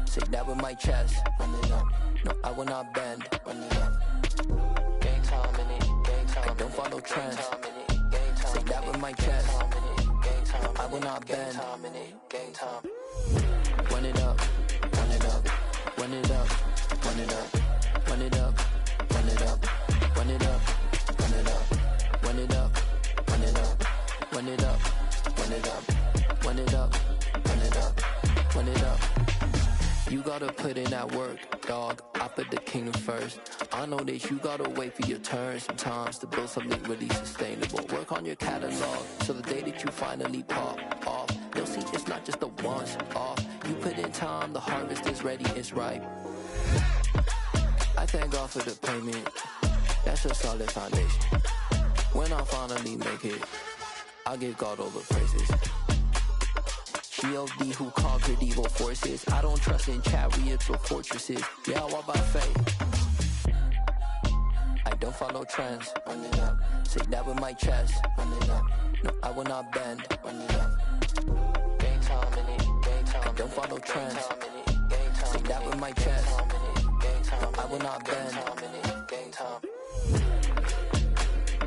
Say that with my chest. Run it up. No, I will not bend. Run it up. Game time in it. Game time. I don't follow trends. Say that with my chest. I will not bend. Game time. Run it up. Run it up. Run it up. Run it up. Run it up. Run it up. Run it up. Run it up. Run it up. Run it up. Run it up. Run it up. Run it up. Run it up. Run it up. You gotta put in that work, dog. I put the kingdom first. I know that you gotta wait for your turn sometimes to build something really sustainable. Work on your catalog so the day that you finally pop off, they'll see it's not just a once off. You put in time, the harvest is ready, it's ripe. I thank God for the payment. That's a solid foundation. When I finally make it, I'll give God all the praises. G.O.D. who conquered evil forces. I don't trust in chariots or fortresses. Yeah, I walk by faith. I don't follow trends. Run it up. Say that with my chest. Run it up. No, I will not bend. Run it up. Game time in it. Game time. I don't follow trends. Say that with my chest. I will not bend. Game time.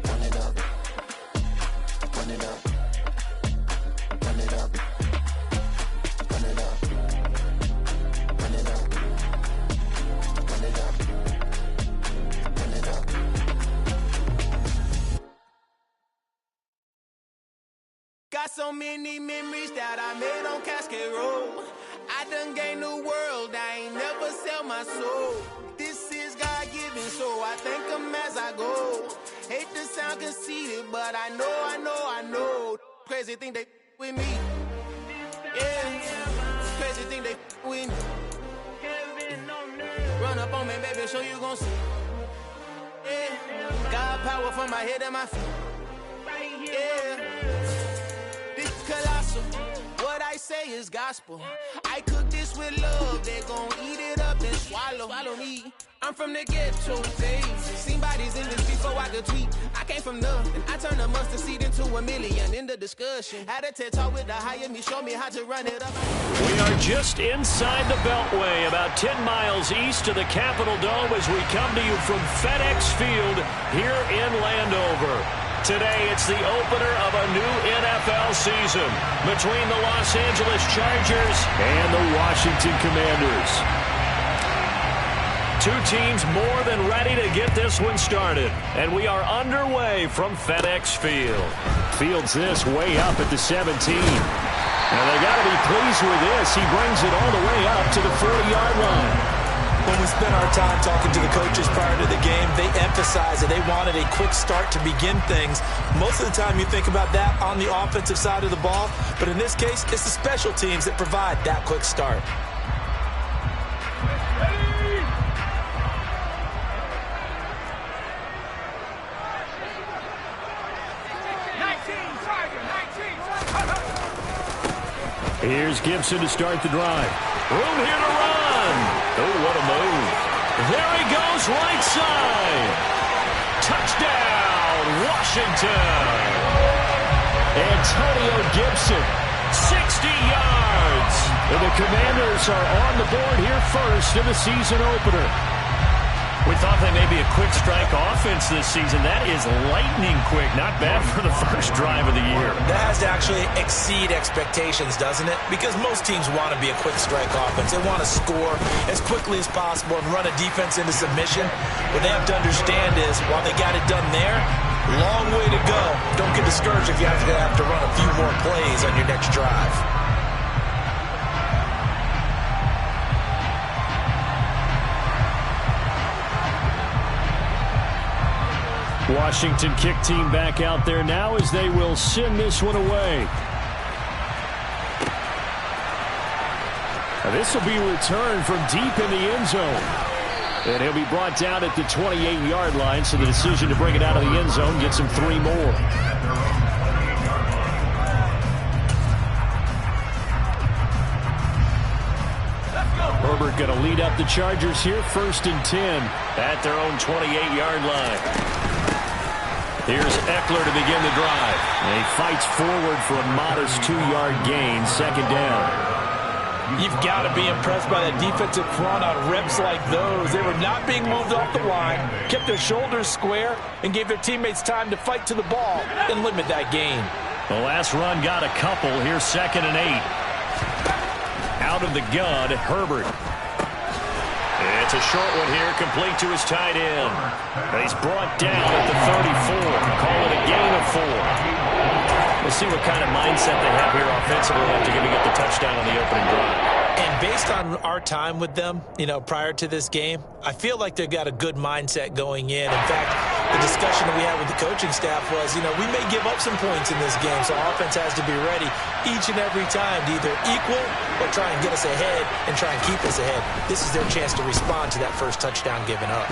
Run it up. Run it up. Run it up. Run it up. Run it up. Run it up. Run it up. Got so many memories that I made on Cascade Road. I done gained the world, I ain't never sell my soul. This is God-given, so I thank him as I go. Hate to sound conceited, but I know. Crazy thing they with me. Yeah, crazy thing they with me. Run up on me, baby, so you gon' see. Yeah, God power from my head and my feet. Yeah, this colossal. What I say is gospel. I cook this with love. They gon' eat it up and swallow me. I'm from the ghetto days. Seen bodies in this before I could tweet. I came from nothing. I turned a mustard seed into a million. In the discussion, had a TED talk with the higher me. Show me how to run it up. We are just inside the Beltway, about 10 miles east of the Capitol Dome as we come to you from FedEx Field here in Landover. Today, it's the opener of a new NFL season between the Los Angeles Chargers and the Washington Commanders. Two teams more than ready to get this one started, and we are underway from FedEx Field. Fields this way up at the 17. Now, they got to be pleased with this. He brings it all the way up to the 40-yard line. When we spent our time talking to the coaches prior to the game, they emphasized that they wanted a quick start to begin things. Most of the time you think about that on the offensive side of the ball, but in this case, it's the special teams that provide that quick start. Here's Gibson to start the drive. Room here to run. Oh, what a move. There he goes, right side. Touchdown, Washington. Antonio Gibson, 60 yards. And the Commanders are on the board here first in the season opener. We thought they may be a quick strike offense this season. That is lightning quick. Not bad for the first drive of the year. That has to actually exceed expectations, doesn't it? Because most teams want to be a quick strike offense. They want to score as quickly as possible and run a defense into submission. What they have to understand is, while they got it done there, long way to go. Don't get discouraged if you have to run a few more plays on your next drive. Washington kick team back out there now as they will send this one away. Now this will be returned from deep in the end zone. And he'll be brought down at the 28-yard line, so the decision to bring it out of the end zone gets him 3 more. Herbert going to lead up the Chargers here, 1st and 10 at their own 28-yard line. Here's Eckler to begin the drive. And he fights forward for a modest 2-yard gain, 2nd down. You've got to be impressed by that defensive front on reps like those. They were not being moved off the line, kept their shoulders square, and gave their teammates time to fight to the ball and limit that gain. The last run got a couple. Here's 2nd and 8. Out of the gun, Herbert. It's a short one here, complete to his tight end. He's brought down at the 34. Call it a gain of 4. We'll see what kind of mindset they have here offensively after giving up the touchdown on the opening drive. And based on our time with them, prior to this game, I feel like they've got a good mindset going in. In fact, the discussion that we had with the coaching staff was, we may give up some points in this game, so our offense has to be ready each and every time to either equal or try and get us ahead and try and keep us ahead. This is their chance to respond to that first touchdown given up.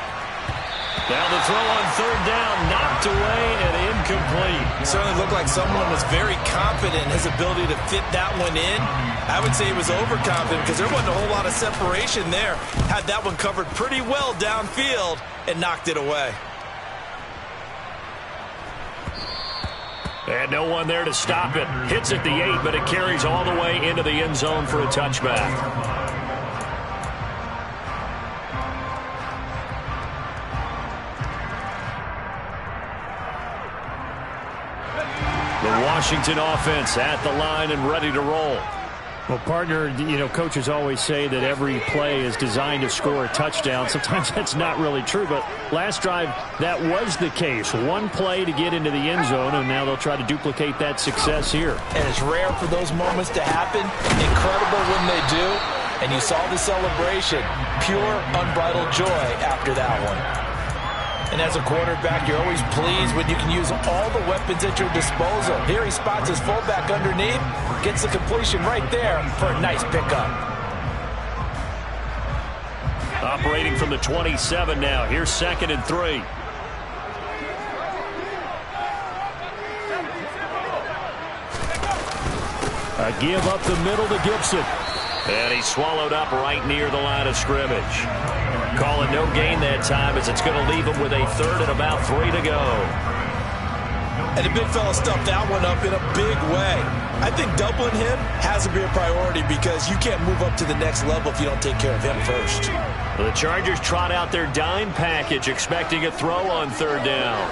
Now the throw on 3rd down, knocked away and incomplete. It certainly looked like someone was very confident in his ability to fit that one in. I would say he was overconfident because there wasn't a whole lot of separation there. Had that one covered pretty well downfield and knocked it away. And no one there to stop it. Hits at the 8, but it carries all the way into the end zone for a touchback. The Washington offense at the line and ready to roll. Well, partner, coaches always say that every play is designed to score a touchdown. Sometimes that's not really true, but last drive, that was the case. One play to get into the end zone, and now they'll try to duplicate that success here. And it's rare for those moments to happen. Incredible when they do. And you saw the celebration. Pure, unbridled joy after that one. And as a quarterback, you're always pleased when you can use all the weapons at your disposal. Here he spots his fullback underneath, gets the completion right there for a nice pickup. Operating from the 27 now. Here's 2nd and 3. A give up the middle to Gibson. And he's swallowed up right near the line of scrimmage. Call it no gain that time as it's going to leave him with a 3rd and about 3 to go. And the big fella stuffed that one up in a big way. I think doubling him has to be a priority because you can't move up to the next level if you don't take care of him first. Well, the Chargers trot out their dime package, expecting a throw on 3rd down.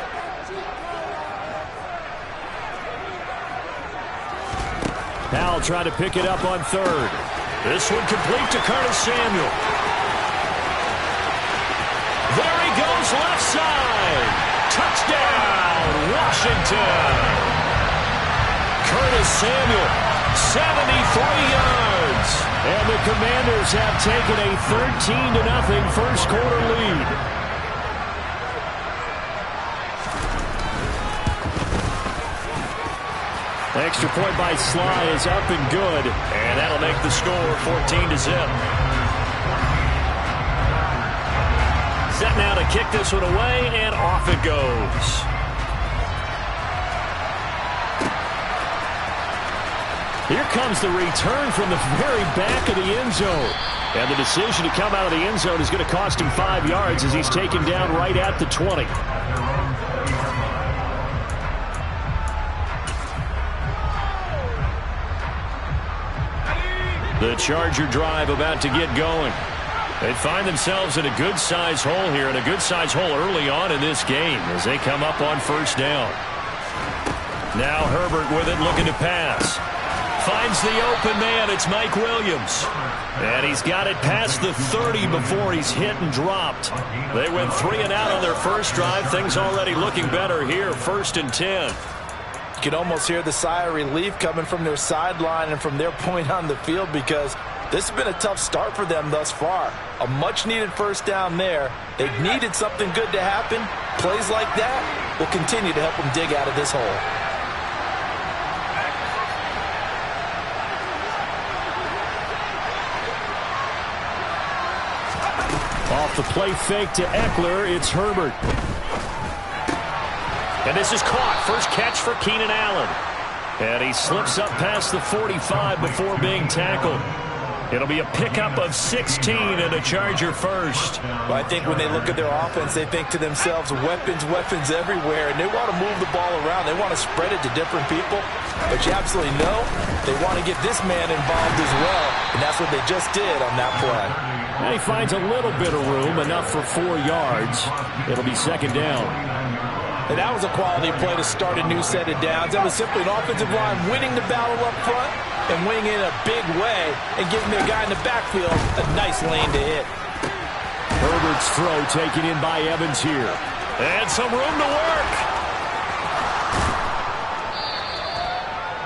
Powell trying to pick it up on 3rd. This one complete to Curtis Samuel. There he goes, left side. Touchdown, Washington. Curtis Samuel, 73 yards. And the Commanders have taken a 13-0 first quarter lead. Extra point by Sly is up and good. And that'll make the score 14-0. Set now to kick this one away, and off it goes. Here comes the return from the very back of the end zone. And the decision to come out of the end zone is going to cost him 5 yards as he's taken down right at the 20. The Charger drive about to get going. They find themselves in a good-sized hole here, and a good-sized hole early on in this game as they come up on 1st down. Now Herbert with it, looking to pass. Finds the open man. It's Mike Williams. And he's got it past the 30 before he's hit and dropped. They went 3 and out on their first drive. Things already looking better here, 1st and 10. You can almost hear the sigh of relief coming from their sideline and from their point on the field because this has been a tough start for them thus far. A much-needed 1st down there. They've needed something good to happen. Plays like that will continue to help them dig out of this hole. Off the play fake to Eckler, it's Herbert. And this is caught. First catch for Keenan Allen. And he slips up past the 45 before being tackled. It'll be a pickup of 16 and a Charger first. Well, I think when they look at their offense, they think to themselves, weapons, weapons everywhere, and they want to move the ball around. They want to spread it to different people, but you absolutely know they want to get this man involved as well, and that's what they just did on that play. And he finds a little bit of room, enough for 4 yards. It'll be second down. And that was a quality play to start a new set of downs. That was simply an offensive line winning the battle up front and winning in a big way and giving the guy in the backfield a nice lane to hit. Herbert's throw taken in by Evans here. And some room to work.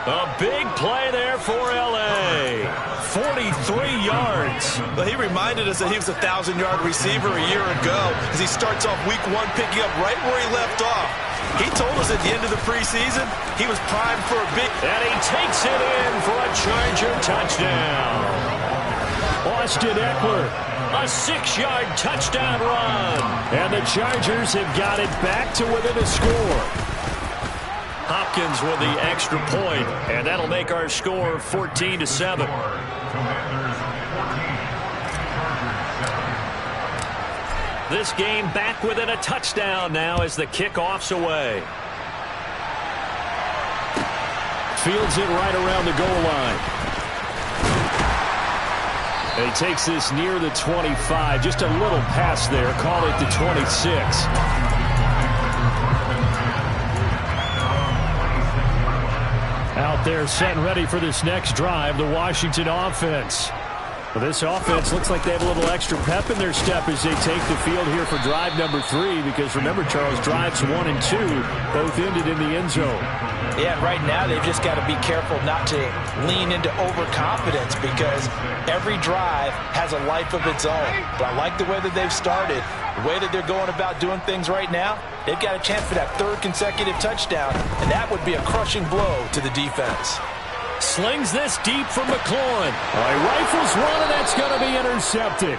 A big play there for L.A. 43 yards. Well, he reminded us that he was a 1,000-yard receiver a year ago as he starts off week 1 picking up right where he left off. He told us at the end of the preseason he was primed for a big... And he takes it in for a Charger touchdown. Austin Eckler. A 6-yard touchdown run. And the Chargers have got it back to within a score. Hopkins with the extra point, and that'll make our score 14-7. This game back within a touchdown now as the kickoff's away. Fields it right around the goal line. And he takes this near the 25. Just a little pass there. Call it the 26. Out there set and ready for this next drive, the Washington offense. Well, this offense looks like they have a little extra pep in their step as they take the field here for drive number 3, because remember, Charles, drives 1 and 2 both ended in the end zone. Yeah, right now they've just got to be careful not to lean into overconfidence, because every drive has a life of its own. But I like the way that they've started, the way that they're going about doing things right now. They've got a chance for that 3rd consecutive touchdown, and that would be a crushing blow to the defense. Slings this deep for McLaurin. He rifles one, and that's going to be intercepted.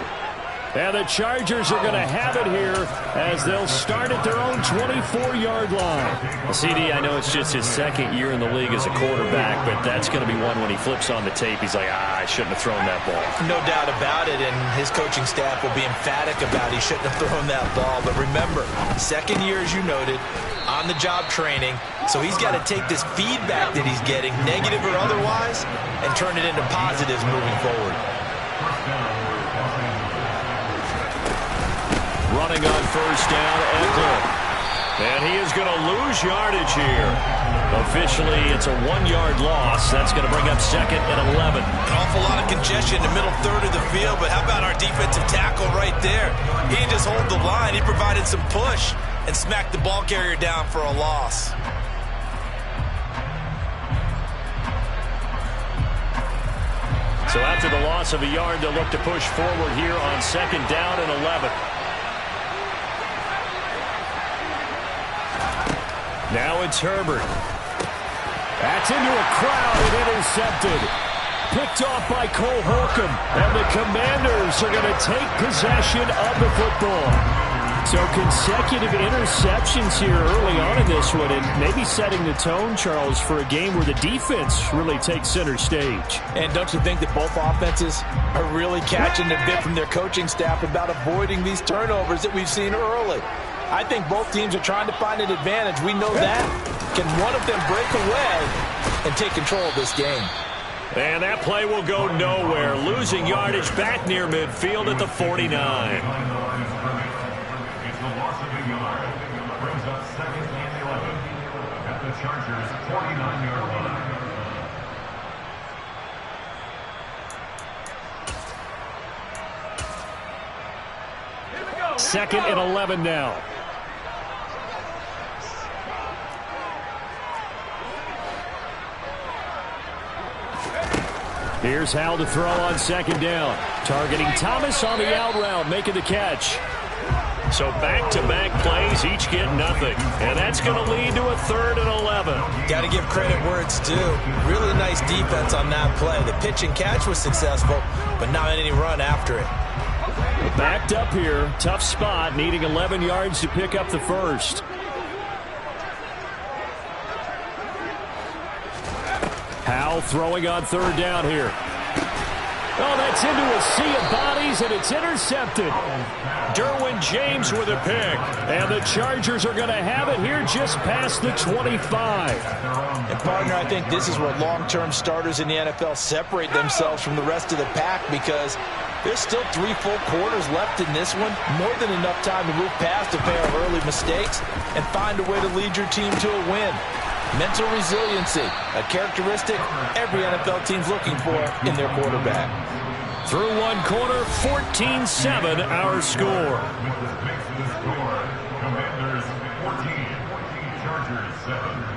And the Chargers are going to have it here as they'll start at their own 24-yard line. Well, CD, I know it's just his 2nd year in the league as a quarterback, but that's going to be one when he flips on the tape. He's like, I shouldn't have thrown that ball. No doubt about it, and his coaching staff will be emphatic about he shouldn't have thrown that ball. But remember, 2nd year, as you noted, on-the-job training, so he's got to take this feedback that he's getting, negative or otherwise, and turn it into positives moving forward. Running on first down, Eckler. And he is going to lose yardage here. Officially, it's a 1-yard loss. That's going to bring up 2nd and 11. An awful lot of congestion in the middle third of the field, but how about our defensive tackle right there? He didn't just hold the line. He provided some push and smacked the ball carrier down for a loss. So after the loss of a yard, they'll look to push forward here on 2nd down and 11. Now it's Herbert. That's into a crowd and intercepted. Picked off by Cole Holcomb. And the Commanders are going to take possession of the football. So consecutive interceptions here early on in this one, and maybe setting the tone, Charles, for a game where the defense really takes center stage. And don't you think that both offenses are really catching the bit from their coaching staff about avoiding these turnovers that we've seen early? I think both teams are trying to find an advantage. We know that. Can one of them break away and take control of this game? And that play will go nowhere. Losing yardage back near midfield at the 49. Brings up 2nd and 11 at the Chargers' 49-yard line. 2nd and 11 now. Here's Howell to throw on 2nd down. Targeting Thomas on the out route, making the catch. So back-to-back plays, each get nothing. And that's going to lead to a 3rd and 11. Got to give credit where it's due. Really nice defense on that play. The pitch and catch was successful, but not any run after it. Backed up here. Tough spot, needing 11 yards to pick up the first. Howell throwing on 3rd down here. Oh, that's into a sea of bodies, and it's intercepted. Derwin James with a pick. And the Chargers are going to have it here just past the 25. And, partner, I think this is where long-term starters in the NFL separate themselves from the rest of the pack, because there's still 3 full quarters left in this one. More than enough time to move past a pair of early mistakes and find a way to lead your team to a win. Mental resiliency, a characteristic every NFL team's looking for in their quarterback. Through one quarter, 14-7 our score. Makes the score. Commanders 14, Chargers 7.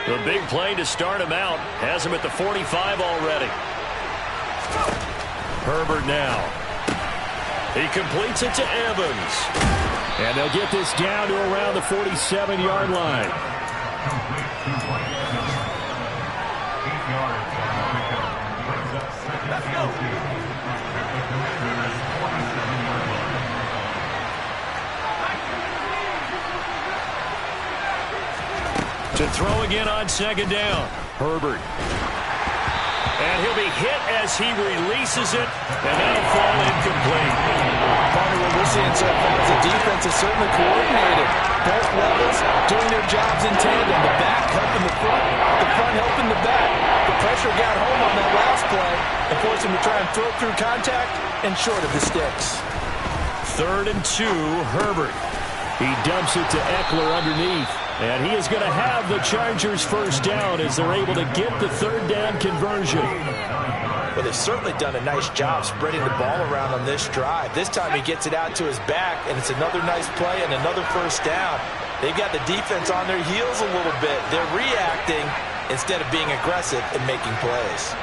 The big play to start him out has him at the 45 already. Herbert now. He completes it to Evans. And they'll get this down to around the 47-yard line. To throw again on second down. Herbert. And he'll be hit as he releases it, and that'll fall incomplete. Partner, what we're seeing so far is the defense is certainly coordinated. Both levels doing their jobs in tandem. The back helping the front helping the back. The pressure got home on that last play and forced him to try and throw through contact and short of the sticks. 3rd and 2, Herbert. He dumps it to Eckler underneath. And he is going to have the Chargers first down as they're able to get the 3rd down conversion. Well, they've certainly done a nice job spreading the ball around on this drive. This time he gets it out to his back, and it's another nice play and another first down. They've got the defense on their heels a little bit. They're reacting instead of being aggressive and making plays.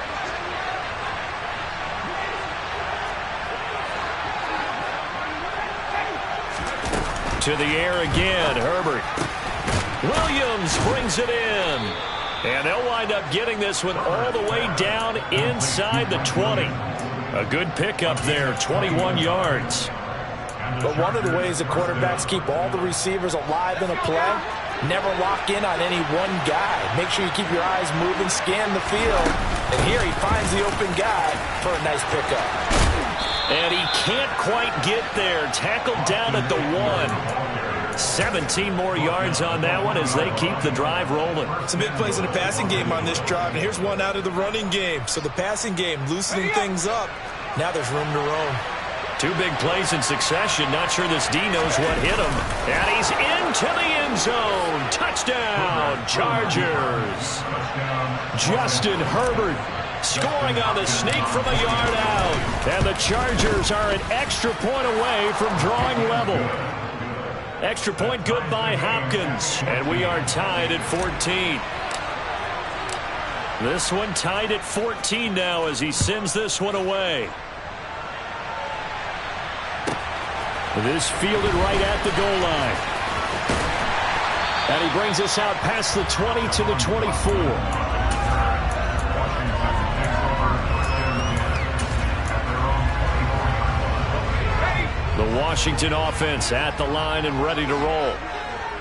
To the air again, Herbert. Williams brings it in. And they'll wind up getting this one all the way down inside the 20. A good pickup there, 21 yards. But one of the ways the quarterbacks keep all the receivers alive in a play, never lock in on any one guy. Make sure you keep your eyes moving, scan the field. And here he finds the open guy for a nice pickup. And he can't quite get there. Tackled down at the 1. 17 more yards on that one as they keep the drive rolling. Some big plays in the passing game on this drive, and here's one out of the running game. So the passing game loosening things up. Now there's room to roam. 2 big plays in succession. Not sure this D knows what hit him. And he's into the end zone. Touchdown, Chargers. Justin Herbert scoring on the sneak from a yard out. And the Chargers are an extra point away from drawing level. Extra point good by Hopkins. And we are tied at 14. This one tied at 14 now as he sends this one away. This fielded right at the goal line. And he brings us out past the 20 to the 24. The Washington offense at the line and ready to roll.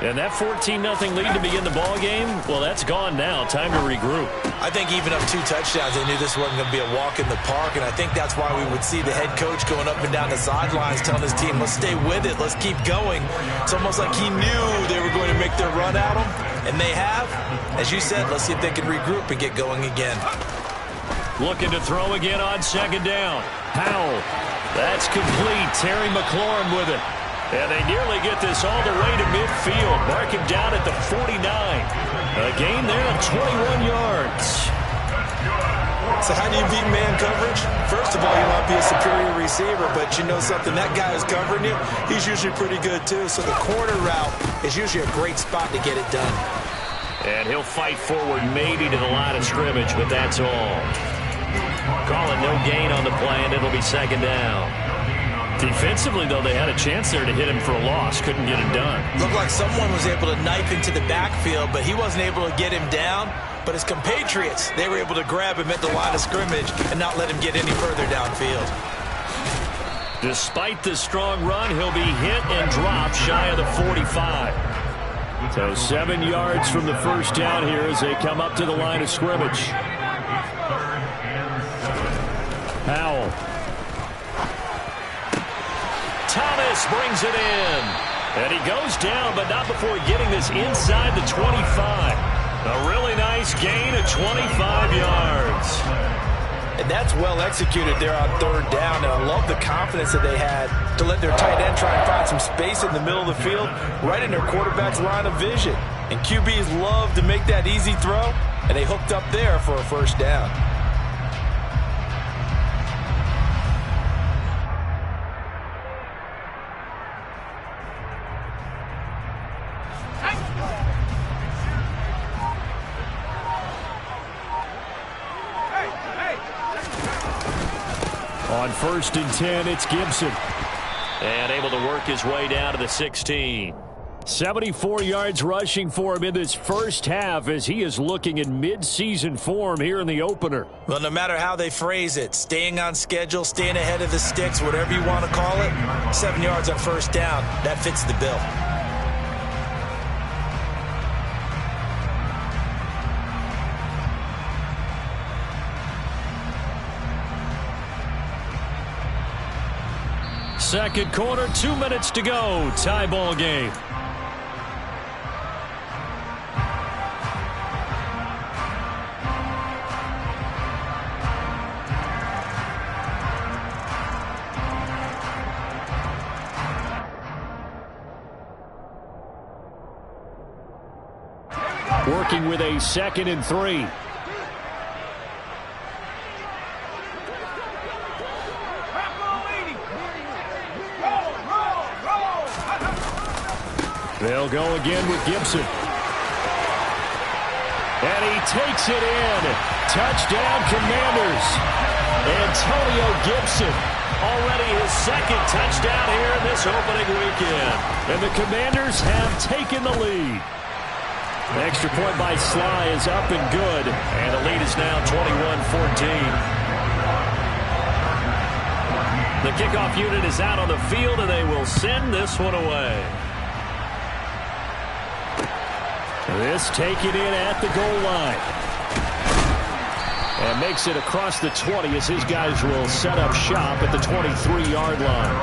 And that 14-0 lead to begin the ball game, well, that's gone now. Time to regroup. I think even up 2 touchdowns, they knew this wasn't going to be a walk in the park, and I think that's why we would see the head coach going up and down the sidelines telling his team, let's stay with it, let's keep going. It's almost like he knew they were going to make their run at him, and they have. As you said, let's see if they can regroup and get going again. Looking to throw again on second down. Powell. That's complete. Terry McLaurin with it. And they nearly get this all the way to midfield. Mark him down at the 49. A gain there of 21 yards. So how do you beat man coverage? First of all, you want to be a superior receiver, but you know something, that guy who's covering you, he's usually pretty good too. So the corner route is usually a great spot to get it done. And he'll fight forward maybe to the line of scrimmage, but that's all. Calling no gain on the play, and it'll be second down. Defensively, though, they had a chance there to hit him for a loss. Couldn't get it done. Looked like someone was able to knife into the backfield, but he wasn't able to get him down. But his compatriots, they were able to grab him at the line of scrimmage and not let him get any further downfield. Despite the strong run, he'll be hit and dropped shy of the 45. So 7 yards from the first down here as they come up to the line of scrimmage. Powell. Thomas brings it in. And he goes down, but not before getting this inside the 25. A really nice gain of 25 yards. And that's well executed there on third down. And I love the confidence that they had to let their tight end try and find some space in the middle of the field, right in their quarterback's line of vision. And QBs love to make that easy throw, and they hooked up there for a first down. On 1st and 10, it's Gibson. And able to work his way down to the 16. 74 yards rushing for him in this first half as he is looking in mid-season form here in the opener. Well, no matter how they phrase it, staying on schedule, staying ahead of the sticks, whatever you want to call it, 7 yards on first down, that fits the bill. Second quarter, 2 minutes to go. Tie ball game. Working with a 2nd and 3. They'll go again with Gibson. And he takes it in. Touchdown, Commanders. Antonio Gibson. Already his 2nd touchdown here in this opening weekend. And the Commanders have taken the lead. The extra point by Sly is up and good. And the lead is now 21-14. The kickoff unit is out on the field, and they will send this one away. This taken in at the goal line. And makes it across the 20 as his guys will set up shop at the 23-yard line.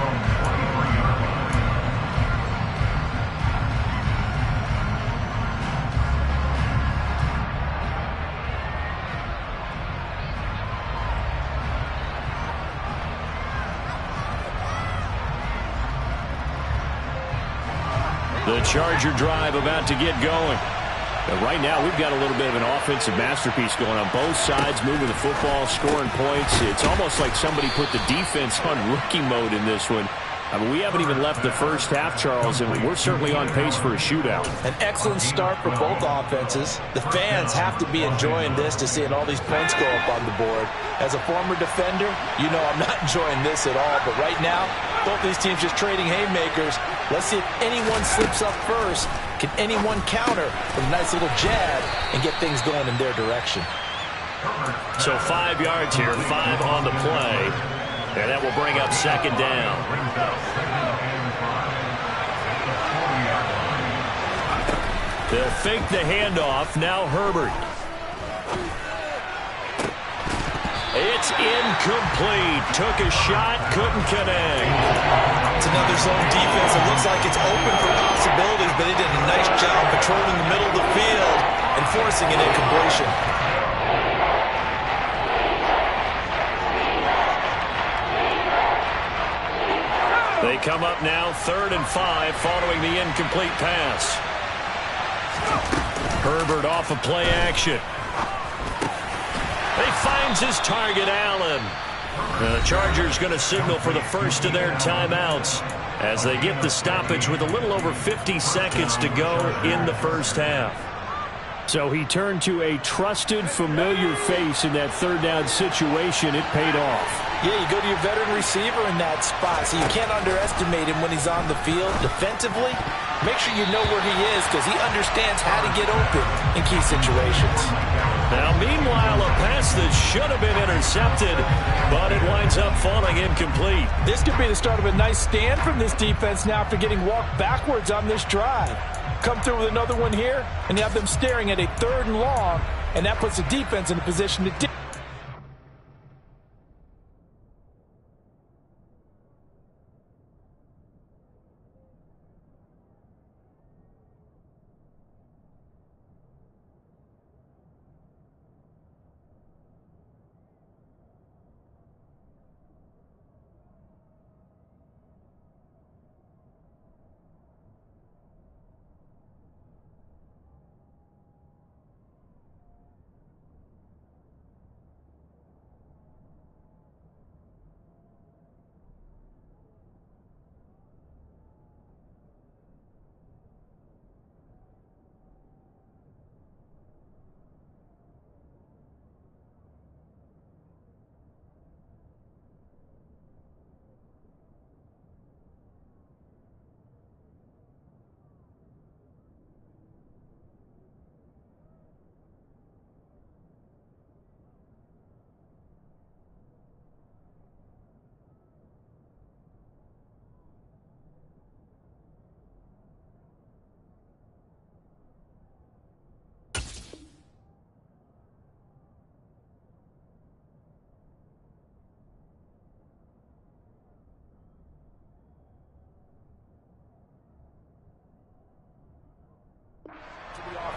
The Charger drive about to get going. But right now, we've got a little bit of an offensive masterpiece going on both sides, moving the football, scoring points. It's almost like somebody put the defense on rookie mode in this one. I mean, we haven't even left the first half, Charles, and we're certainly on pace for a shootout. An excellent start for both offenses. The fans have to be enjoying this to seeing all these points go up on the board. As a former defender, you know I'm not enjoying this at all. But right now, both these teams just trading haymakers. Let's see if anyone slips up first. Can anyone counter with a nice little jab and get things going in their direction? So 5 yards here, 5 on the play. And that will bring up 2nd down. They'll fake the handoff. Now Herbert. It's incomplete. Took a shot, couldn't connect. It's another zone defense. It looks like it's open for possibilities, but they did a nice job patrolling the middle of the field and forcing an incompletion. They come up now 3rd and 5 following the incomplete pass. Herbert off of play action. He finds his target, Allen. And the Chargers going to signal for the first of their timeouts as they get the stoppage with a little over 50 seconds to go in the first half. So he turned to a trusted, familiar face in that 3rd down situation. It paid off. Yeah, you go to your veteran receiver in that spot, so you can't underestimate him when he's on the field. Defensively, make sure you know where he is because he understands how to get open in key situations. Now, meanwhile, a pass that should have been intercepted, but it winds up falling incomplete. This could be the start of a nice stand from this defense now after getting walked backwards on this drive. Come through with another one here, and you have them staring at a 3rd and long, and that puts the defense in a position to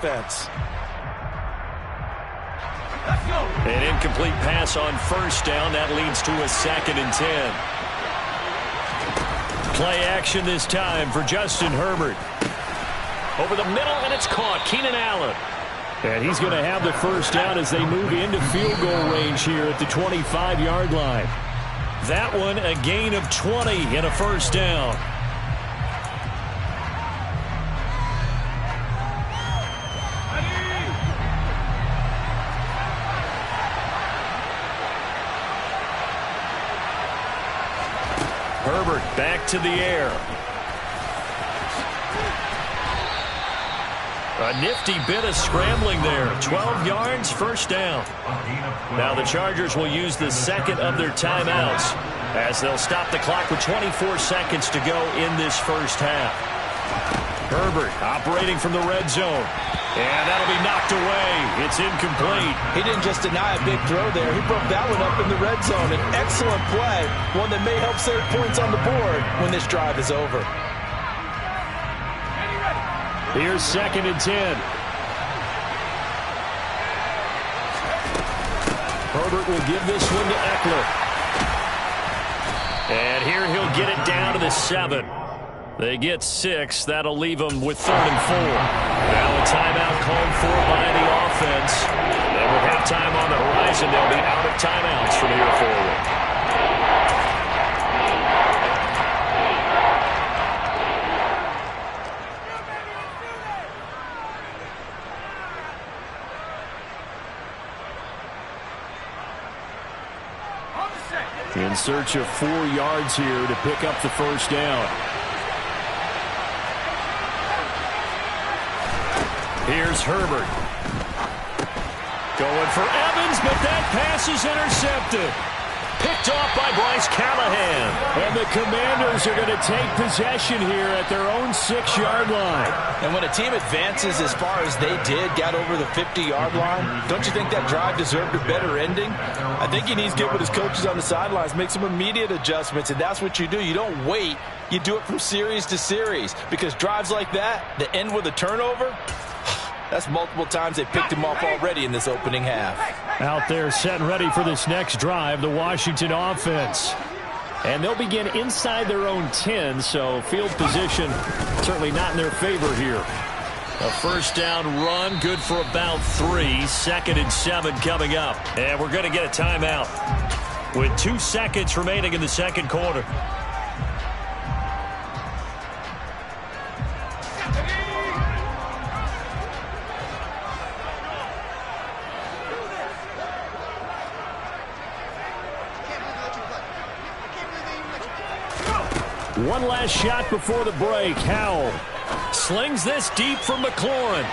offense. An incomplete pass on 1st down. That leads to a 2nd and 10. Play action this time for Justin Herbert. Over the middle, and it's caught. Keenan Allen. And he's going to have the 1st down as they move into field goal range here at the 25-yard line. That one, a gain of 20 and a 1st down. Herbert back to the air. A nifty bit of scrambling there. 12 yards, 1st down. Now the Chargers will use the 2nd of their timeouts as they'll stop the clock with 24 seconds to go in this 1st half. Herbert operating from the red zone. And that'll be knocked away. It's incomplete. He didn't just deny a big throw there. He broke that one up in the red zone. An excellent play, one that may help save points on the board when this drive is over. Here's 2nd and 10. Herbert will give this one to Eckler. And here he'll get it down to the 7. They get 6. That'll leave them with 3rd and 4. Now a timeout called for by the offense. And with halftime on the horizon, they'll be out of timeouts from here forward. In search of 4 yards here to pick up the 1st down. Here's Herbert. Going for Evans, but that pass is intercepted. Picked off by Bryce Callahan. And the Commanders are going to take possession here at their own 6-yard line. And when a team advances as far as they did, got over the 50-yard line, don't you think that drive deserved a better ending? I think he needs to get with his coaches on the sidelines, make some immediate adjustments, and that's what you do. You don't wait. You do it from series to series, because drives like that end with a turnover, that's multiple times they picked him off already in this opening half. Out there set and ready for this next drive, the Washington offense. And they'll begin inside their own 10, so field position certainly not in their favor here. A 1st down run, good for about 3. 2nd and 7 coming up. And we're going to get a timeout with 2 seconds remaining in the 2nd quarter. One last shot before the break. Howell slings this deep from McLaurin.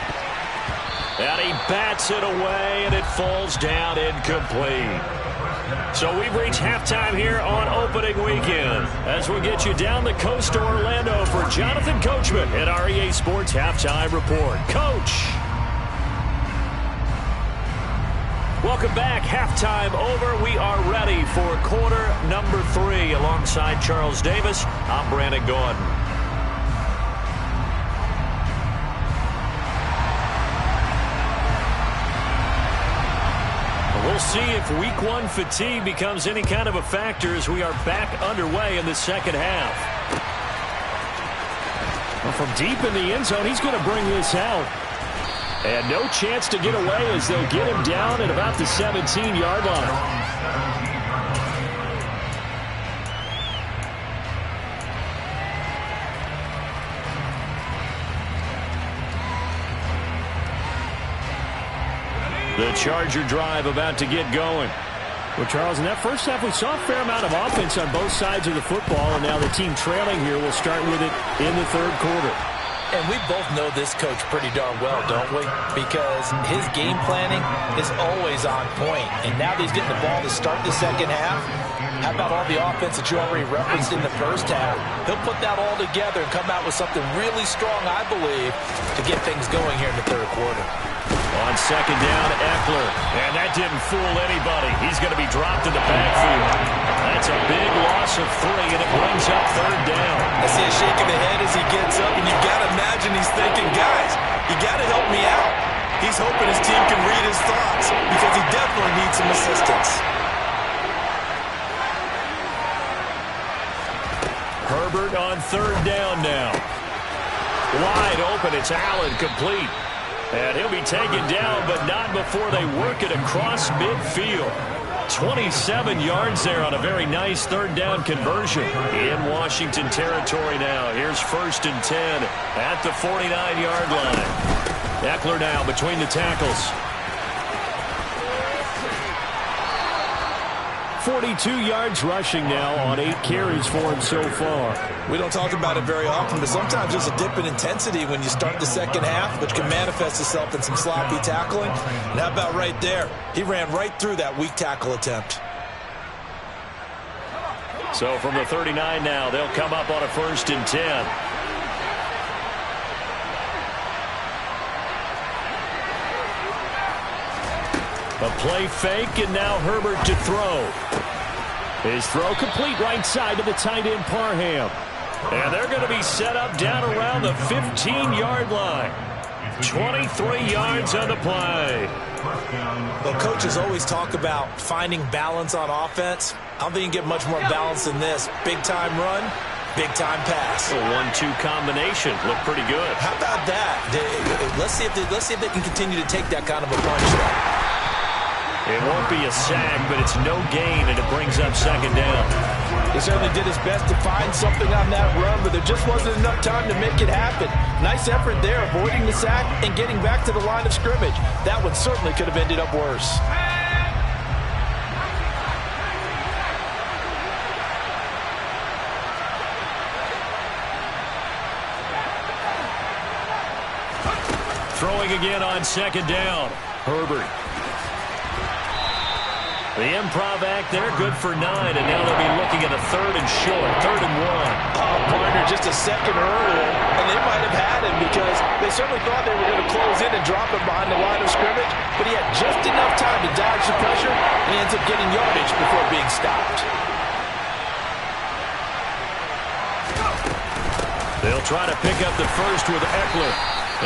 And he bats it away, and it falls down incomplete. So we've reached halftime here on opening weekend as we get you down the coast to Orlando for Jonathan Coachman at our EA Sports Halftime Report. Coach. Welcome back. Halftime over. We are ready for quarter number 3 alongside Charles Davis. I'm Brandon Gordon. We'll see if week 1 fatigue becomes any kind of a factor as we are back underway in the second half. Well, from deep in the end zone, he's going to bring this out. And no chance to get away as they'll get him down at about the 17-yard line. The Charger drive about to get going. Well, Charles, in that first half, we saw a fair amount of offense on both sides of the football, and now the team trailing here will start with it in the third quarter. And we both know this coach pretty darn well, don't we? Because his game planning is always on point. And now that he's getting the ball to start the second half, how about all the offense that you already referenced in the first half? He'll put that all together and come out with something really strong, I believe, to get things going here in the third quarter. On second down, Eckler. And that didn't fool anybody. He's going to be dropped in the backfield. That's a big loss of 3, and it brings up third down. I see a shake of the head as he gets up, and you've got to imagine he's thinking, guys, you got to help me out. He's hoping his team can read his thoughts because he definitely needs some assistance. Herbert on third down now. Wide open. It's Allen, complete. And he'll be taken down, but not before they work it across midfield. 27 yards there on a very nice third down conversion. In Washington territory now. Here's 1st and 10 at the 49-yard line. Eckler now between the tackles. 42 yards rushing now on 8 carries for him so far. We don't talk about it very often, but sometimes there's a dip in intensity when you start the second half, which can manifest itself in some sloppy tackling. And how about right there? He ran right through that weak tackle attempt. So from the 39 now, they'll come up on a 1st and 10. A play fake, and now Herbert to throw. His throw complete right side to the tight end Parham. And they're going to be set up down around the 15-yard line. 23 yards on the play. Well, coaches always talk about finding balance on offense. I don't think you can get much more balance than this. Big-time run, big-time pass. A 1-2 combination. Looked pretty good. How about that? Let's see if they can continue to take that kind of a punch there. It won't be a sack, but it's no gain, and it brings up second down. He certainly did his best to find something on that run, but there just wasn't enough time to make it happen. Nice effort there, avoiding the sack and getting back to the line of scrimmage. That one certainly could have ended up worse. Throwing again on second down. Herbert. The improv act there, good for 9, and now they'll be looking at a 3rd and short, 3rd and 1. Partner just a second earlier, and they might have had him because they certainly thought they were going to close in and drop him behind the line of scrimmage, but he had just enough time to dodge the pressure, and he ends up getting yardage before being stopped. They'll try to pick up the first with Eckler,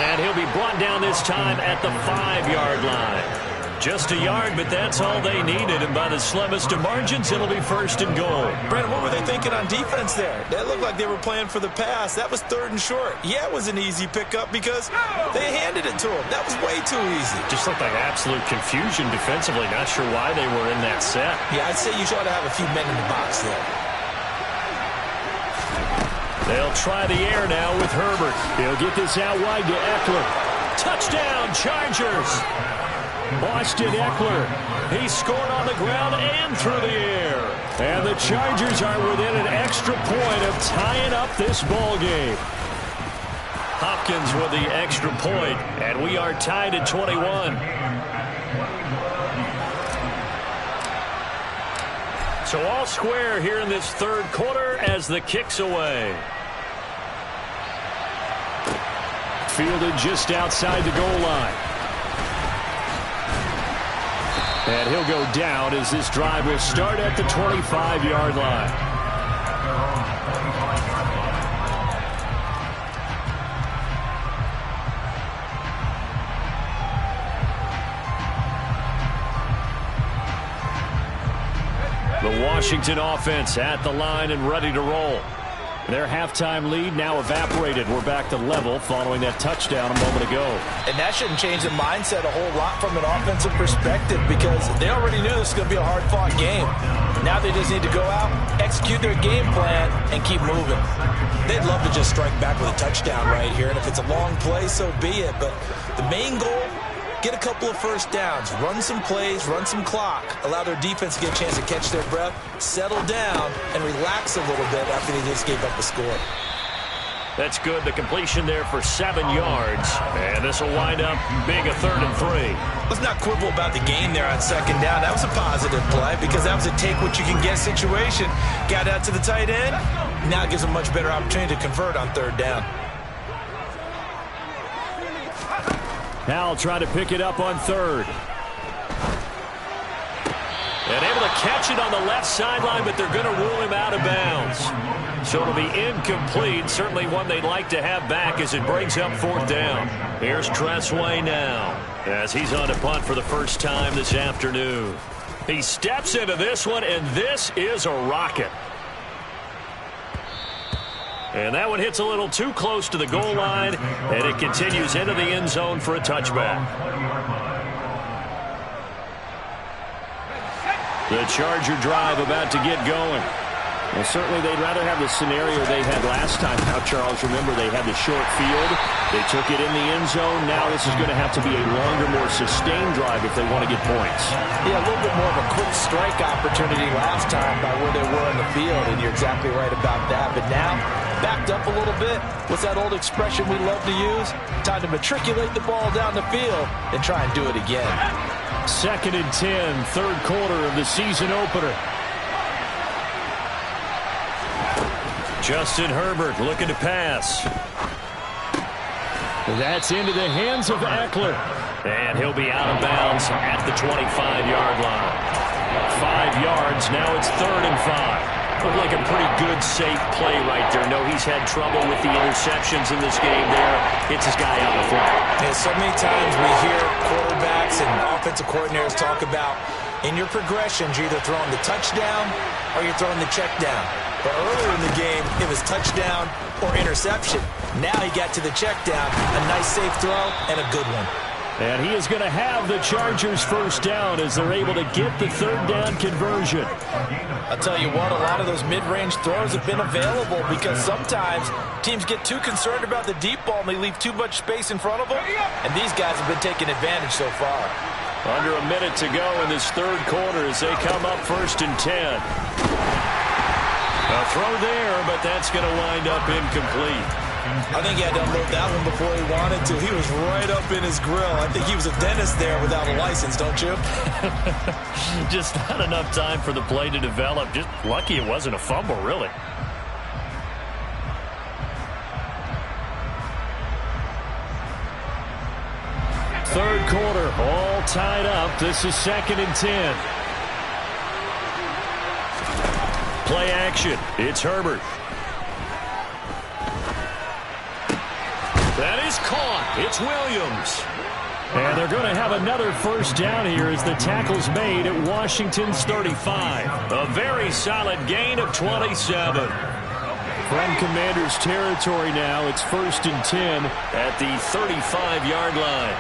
and he'll be brought down this time at the 5-yard line. Just a yard, but that's all they needed, and by the slimmest of margins, it'll be 1st and goal. Brandon, what were they thinking on defense there? That looked like they were playing for the pass. That was 3rd and short. Yeah, it was an easy pickup because they handed it to him. That was way too easy. Just looked like absolute confusion defensively. Not sure why they were in that set. Yeah, I'd say you ought to have a few men in the box there. They'll try the air now with Herbert. He'll get this out wide to Eckler. Touchdown, Chargers! Austin Eckler, he scored on the ground and through the air. And the Chargers are within an extra point of tying up this ball game. Hopkins with the extra point, and we are tied at 21. So all square here in this third quarter as the kick's away. Fielded just outside the goal line. And he'll go down as this drive will start at the 25-yard line. The Washington offense at the line and ready to roll. Their halftime lead now evaporated. We're back to level following that touchdown a moment ago. And that shouldn't change the mindset a whole lot from an offensive perspective because they already knew this was going to be a hard-fought game. Now they just need to go out, execute their game plan, and keep moving. They'd love to just strike back with a touchdown right here, and if it's a long play, so be it. But the main goal, get a couple of first downs, run some plays, run some clock, allow their defense to get a chance to catch their breath, settle down, and relax a little bit after they just gave up a score. That's good. The completion there for 7 yards. And this will wind up being a 3rd and 3. Let's not quibble about the gain there on second down. That was a positive play because that was a take-what-you-can-get situation. Got out to the tight end. Now it gives them a much better opportunity to convert on 3rd down. Now trying to pick it up on 3rd. And able to catch it on the left sideline, but they're going to rule him out of bounds. So it'll be incomplete. Certainly one they'd like to have back as it brings up 4th down. Here's Tressway now as he's on to punt for the first time this afternoon. He steps into this one, and this is a rocket. And that one hits a little too close to the goal line, and it continues into the end zone for a touchback. The Charger drive about to get going. Well, certainly they'd rather have the scenario they had last time. Now, Charles, remember they had the short field. They took it in the end zone. Now this is going to have to be a longer, more sustained drive if they want to get points. Yeah, a little bit more of a quick strike opportunity last time by where they were in the field, and you're exactly right about that. But now, backed up a little bit. What's that old expression we love to use? Time to matriculate the ball down the field and try and do it again. 2nd and 10, third quarter of the season opener. Justin Herbert looking to pass. That's into the hands of Eckler. And he'll be out of bounds at the 25-yard line. 5 yards, now it's 3rd and 5. Looked like a pretty good, safe play right there. No, he's had trouble with the interceptions in this game there. Hits his guy out in the front. Yeah, so many times we hear quarterbacks and offensive coordinators talk about in your progressions, you're either throwing the touchdown or you're throwing the check down. But earlier in the game, it was touchdown or interception. Now he got to the check down, a nice safe throw, and a good one. And he is going to have the Chargers first down as they're able to get the 3rd down conversion. I'll tell you what, a lot of those mid-range throws have been available because sometimes teams get too concerned about the deep ball and they leave too much space in front of them. And these guys have been taking advantage so far. Under a minute to go in this third quarter as they come up 1st and 10. A throw there, but that's going to wind up incomplete. I think he had to unload that one before he wanted to. He was right up in his grill. I think he was a dentist there without a license, don't you? Just not enough time for the play to develop. Just lucky it wasn't a fumble, really. Third quarter, all tied up. This is 2nd and 10. Play action. It's Herbert. That is caught. It's Williams. And they're going to have another first down here as the tackle's made at Washington's 35. A very solid gain of 27. From Commander's territory now, it's 1st and 10 at the 35-yard line.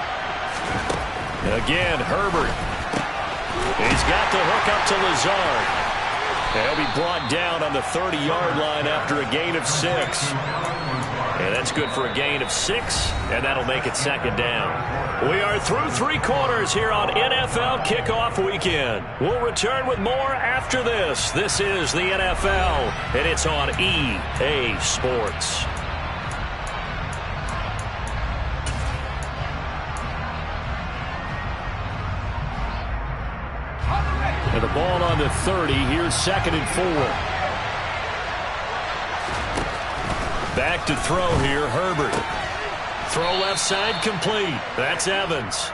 Again, Herbert. He's got the hook up to Lazard. He'll be brought down on the 30-yard line after a gain of 6. And that's good for a gain of 6, and that'll make it 2nd down. We are through 3 quarters here on NFL Kickoff Weekend. We'll return with more after this. This is the NFL, and it's on EA Sports. And the ball on the 30. Here's 2nd and 4. Back to throw here, Herbert. Throw left side complete. That's Evans.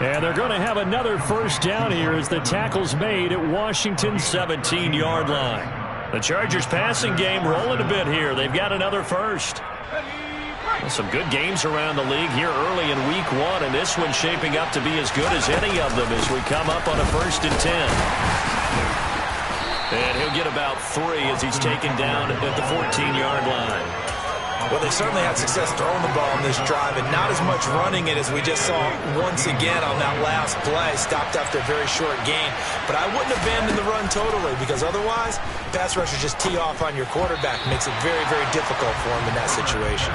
And they're going to have another first down here as the tackle's made at Washington's 17-yard line. The Chargers passing game rolling a bit here. They've got another first. Some good games around the league here early in week 1, and this one's shaping up to be as good as any of them as we come up on a 1st and 10. And he'll get about 3 as he's taken down at the 14-yard line. Well, they certainly had success throwing the ball on this drive, and not as much running it as we just saw once again on that last play. Stopped after a very short gain. But I wouldn't abandon the run totally, because otherwise, pass rushers just tee off on your quarterback. Makes it very, very difficult for him in that situation.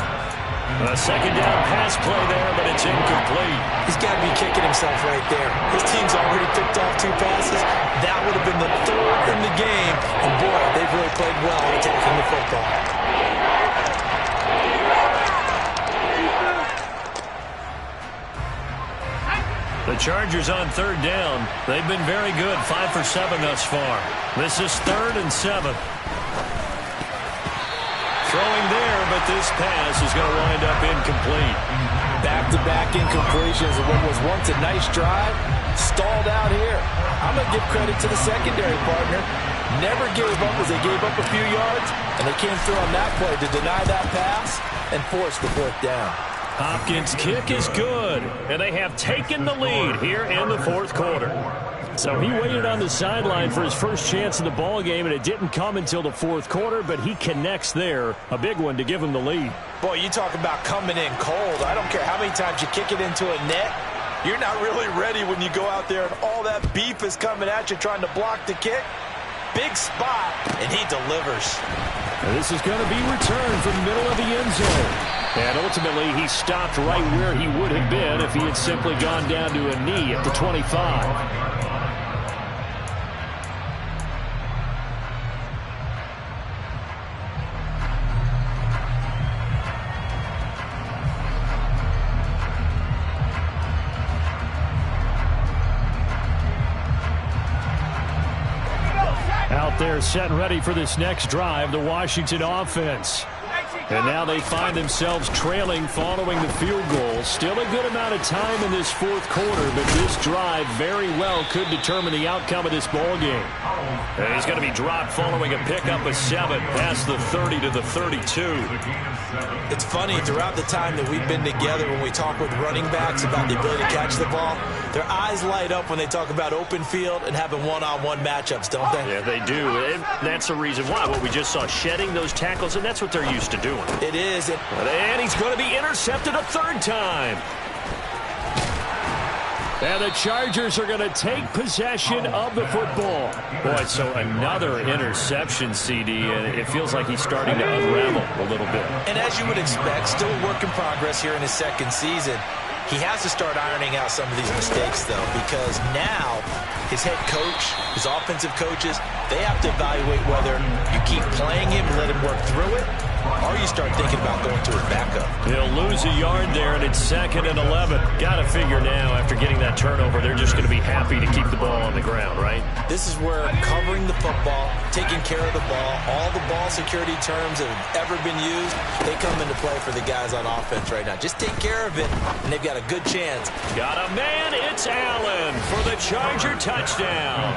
A 2nd down pass play there, but it's incomplete. He's got to be kicking himself right there. His team's already picked off 2 passes. That would have been the 3rd in the game. And boy, they've really played well attacking the football. The Chargers on 3rd down. They've been very good, 5 for 7 thus far. This is 3rd and 7. Throwing there, but this pass is going to wind up incomplete. Back-to-back incompletions of what was once a nice drive. Stalled out here. I'm going to give credit to the secondary partner. Never gave up as they gave up a few yards, and they came through on that play to deny that pass and force the 4th down. Hopkins' kick is good, and they have taken the lead here in the 4th quarter. So he waited on the sideline for his first chance in the ball game, and it didn't come until the 4th quarter, but he connects there, a big one to give him the lead. Boy, you talk about coming in cold. I don't care how many times you kick it into a net. You're not really ready when you go out there and all that beef is coming at you trying to block the kick. Big spot, and he delivers. And this is going to be returned from the middle of the end zone. And ultimately, he stopped right where he would have been if he had simply gone down to a knee at the 25. Out there set and ready for this next drive, the Washington offense. And now they find themselves trailing following the field goal. Still a good amount of time in this 4th quarter, but this drive very well could determine the outcome of this ball game. And he's going to be dropped following a pickup of 7 past the 30 to the 32. It's funny, throughout the time that we've been together, when we talk with running backs about the ability to catch the ball, their eyes light up when they talk about open field and having one-on-one matchups, don't they? Yeah, they do. And that's the reason why. What we just saw, shedding those tackles, and that's what they're used to doing. It is. And he's going to be intercepted a 3rd time. And the Chargers are going to take possession of the football. Boy, so another interception, CD, and it feels like he's starting to unravel a little bit. And as you would expect, still a work in progress here in his 2nd season. He has to start ironing out some of these mistakes, though, because now his head coach, his offensive coaches, they have to evaluate whether you keep playing him and let him work through it, or you start thinking about going to his backup. He'll lose a yard there, and it's 2nd and 11. Got to figure now, after getting that turnover, they're just going to be happy to keep the ball on the ground, right? This is where covering the football, taking care of the ball, all the ball security terms that have ever been used, they come into play for the guys on offense right now. Just take care of it, and they've got a good chance. Got a man, it's Allen for the Charger touchdown.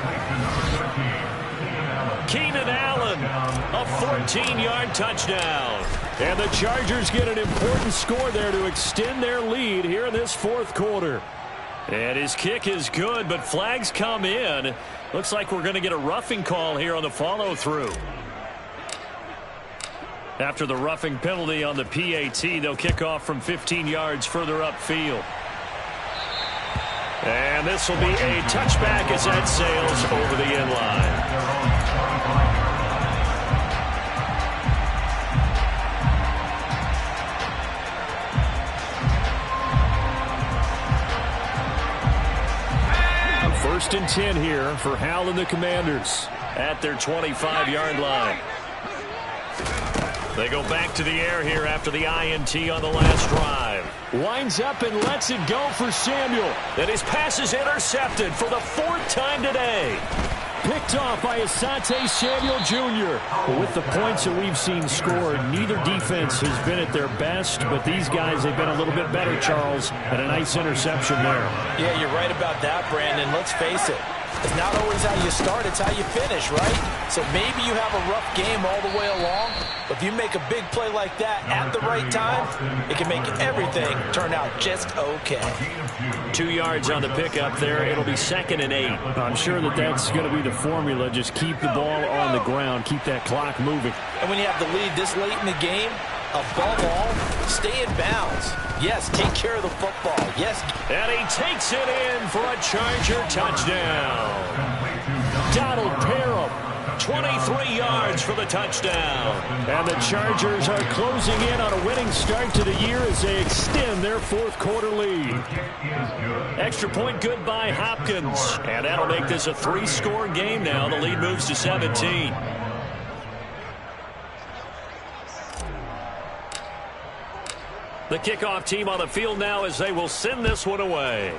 Keenan Allen, a 14-yard touchdown. And the Chargers get an important score there to extend their lead here in this 4th quarter. And his kick is good, but flags come in. Looks like we're going to get a roughing call here on the follow-through. After the roughing penalty on the PAT, they'll kick off from 15 yards further upfield. And this will be a touchback as that sails over the end line. First and 10 here for Hal and the Commanders at their 25-yard line. They go back to the air here after the INT on the last drive. Winds up and lets it go for Samuel. And his pass is intercepted for the 4th time today. Picked off by Asante Samuel Jr. With the points that we've seen scored, neither defense has been at their best, but these guys have been a little bit better, Charles, and a nice interception there. Yeah, you're right about that, Brandon. Let's face it. It's not always how you start, it's how you finish, right? So maybe you have a rough game all the way along, but if you make a big play like that at the right time, it can make everything turn out just okay. 2 yards on the pickup there. It'll be 2nd and 8. I'm sure that that's going to be the formula. Just keep the ball on the ground. Keep that clock moving. And when you have the lead this late in the game, above all, stay in bounds. Yes, take care of the football. Yes. And he takes it in for a Charger touchdown. Donald Parham. 23 yards for the touchdown. And the Chargers are closing in on a winning start to the year as they extend their 4th quarter lead. Extra point good by Hopkins. And that'll make this a 3-score game now. The lead moves to 17. The kickoff team on the field now as they will send this one away.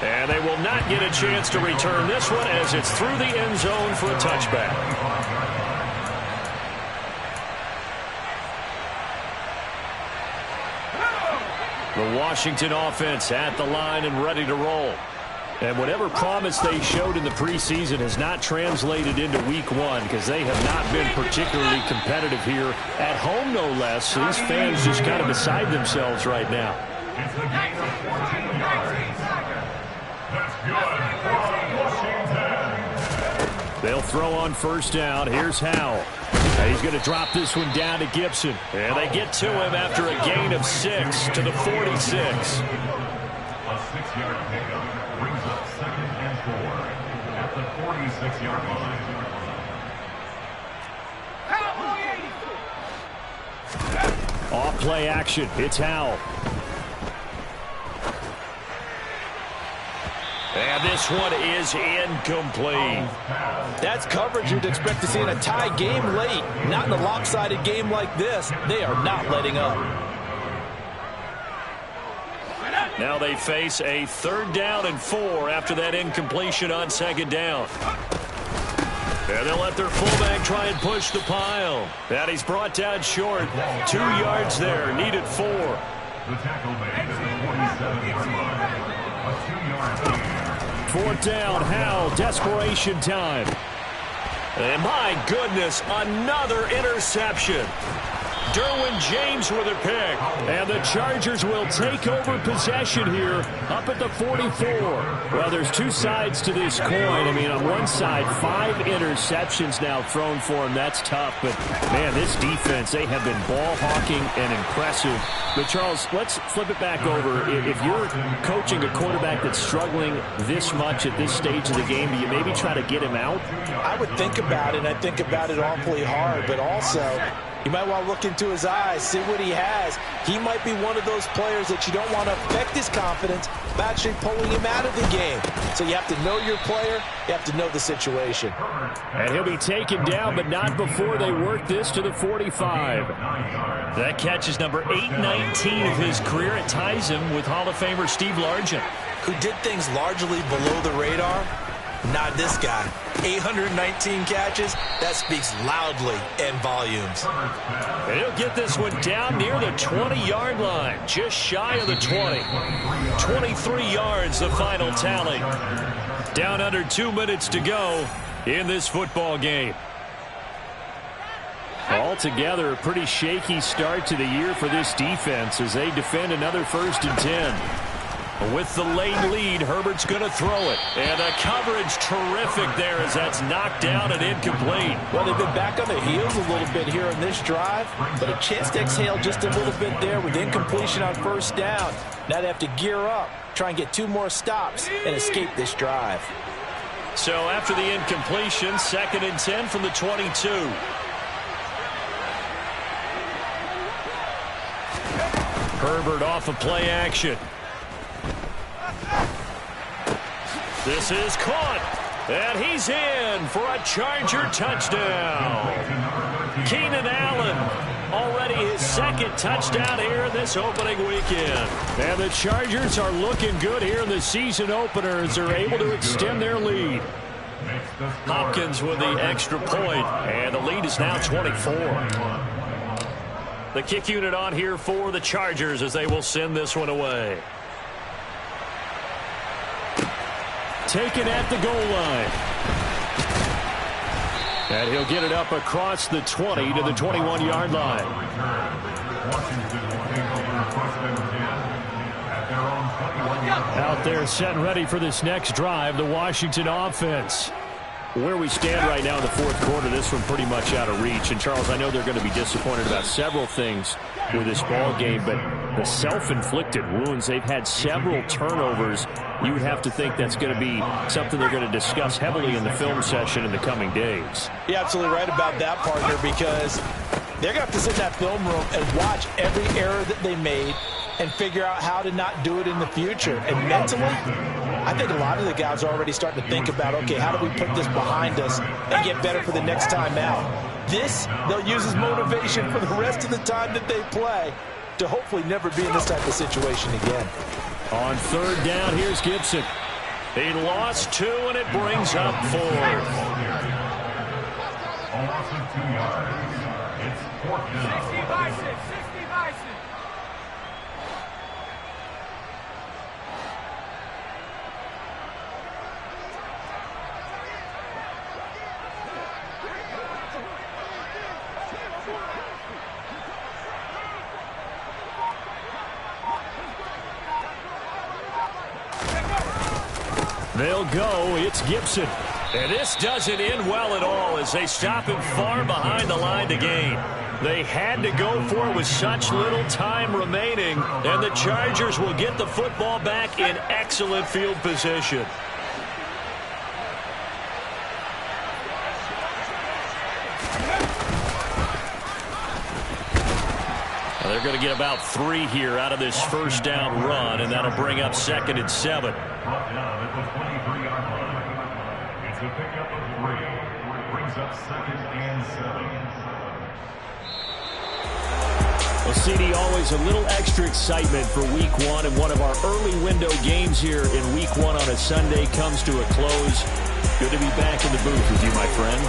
And they will not get a chance to return this one as it's through the end zone for a touchback. The Washington offense at the line and ready to roll. And whatever promise they showed in the preseason has not translated into week 1 because they have not been particularly competitive here at home, no less. So these fans just kind of beside themselves right now. It's the gain of 14 yards. That's good for Washington. They'll throw on 1st down. Here's Howell. And he's going to drop this one down to Gibson. And they get to him after a gain of 6 to the 46. A 6-yard pickup brings up 2nd and 4 at the 46-yard line. Off play action. It's Howell. And this one is incomplete. That's coverage you'd expect to see in a tie game late. Not in a lopsided game like this. They are not letting up. Now they face a 3rd down and 4 after that incompletion on 2nd down. And they'll let their fullback try and push the pile. And he's brought down short. 2 yards there. Needed 4. The tackle made at the 47-yard line. A 2-yard gain. 4th down. Howell. Desperation time. And my goodness, another interception. Derwin James with a pick. And the Chargers will take over possession here up at the 44. Well, there's 2 sides to this coin. I mean, on one side, 5 interceptions now thrown for him. That's tough. But, man, this defense, they have been ball hawking and impressive. But, Charles, let's flip it back over. If you're coaching a quarterback that's struggling this much at this stage of the game, do you maybe try to get him out? I would think about it, and I think about it awfully hard. But also, you might want to look into his eyes, see what he has. He might be one of those players that you don't want to affect his confidence by actually pulling him out of the game. So you have to know your player. You have to know the situation. And he'll be taken down, but not before they work this to the 45. That catch is number 819 of his career. It ties him with Hall of Famer Steve Largent, who did things largely below the radar. Not this guy. 819 catches. That speaks loudly in volumes. And he'll get this one down near the 20-yard line. Just shy of the 20. 23 yards, the final tally. Down under 2 minutes to go in this football game. Altogether, a pretty shaky start to the year for this defense as they defend another 1st and 10. With the late lead, Herbert's going to throw it. And the coverage terrific there as that's knocked down and incomplete. Well, they've been back on their heels a little bit here in this drive, but a chance to exhale just a little bit there with incompletion on 1st down. Now they have to gear up, try and get 2 more stops and escape this drive. So after the incompletion, 2nd and 10 from the 22. Herbert off of play action. This is caught, and he's in for a Charger touchdown. Keenan Allen already his second touchdown here in this opening weekend. And the Chargers are looking good here in the season opener as they're able to extend their lead. Hopkins with the extra point, and the lead is now 24. The kick unit on here for the Chargers as they will send this one away. Taken at the goal line. And he'll get it up across the 20 to the 21-yard line. Out there set and ready for this next drive, the Washington offense. Where we stand right now in the fourth quarter, this one pretty much out of reach. And, Charles, I know they're going to be disappointed about several things with this ball game, but the self-inflicted wounds, they've had several turnovers. You would have to think that's going to be something they're going to discuss heavily in the film session in the coming days. You're absolutely right about that, partner, because they're going to have to sit in that film room and watch every error that they made and figure out how to not do it in the future. And mentally, I think a lot of the guys are already starting to think about, okay, how do we put this behind us and get better for the next time out? This, they'll use as motivation for the rest of the time that they play to hopefully never be in this type of situation again. On third down, here's Gibson. He lost 2, and it brings up 4. A loss of 2 yards. It's 4th down. 60 by 6, 60 by 6. They'll go. It's Gibson. And this doesn't end well at all as they stop him far behind the line to gain. They had to go for it with such little time remaining, and the Chargers will get the football back in excellent field position. Well, they're going to get about 3 here out of this first down run, and that'll bring up 2nd and 7. Brought down at the 23-yard line. It's a pickup of 3. Brings up 2nd and 7. Well, CD, always a little extra excitement for Week 1, and one of our early window games here in Week 1 on a Sunday comes to a close. Good to be back in the booth with you, my friend.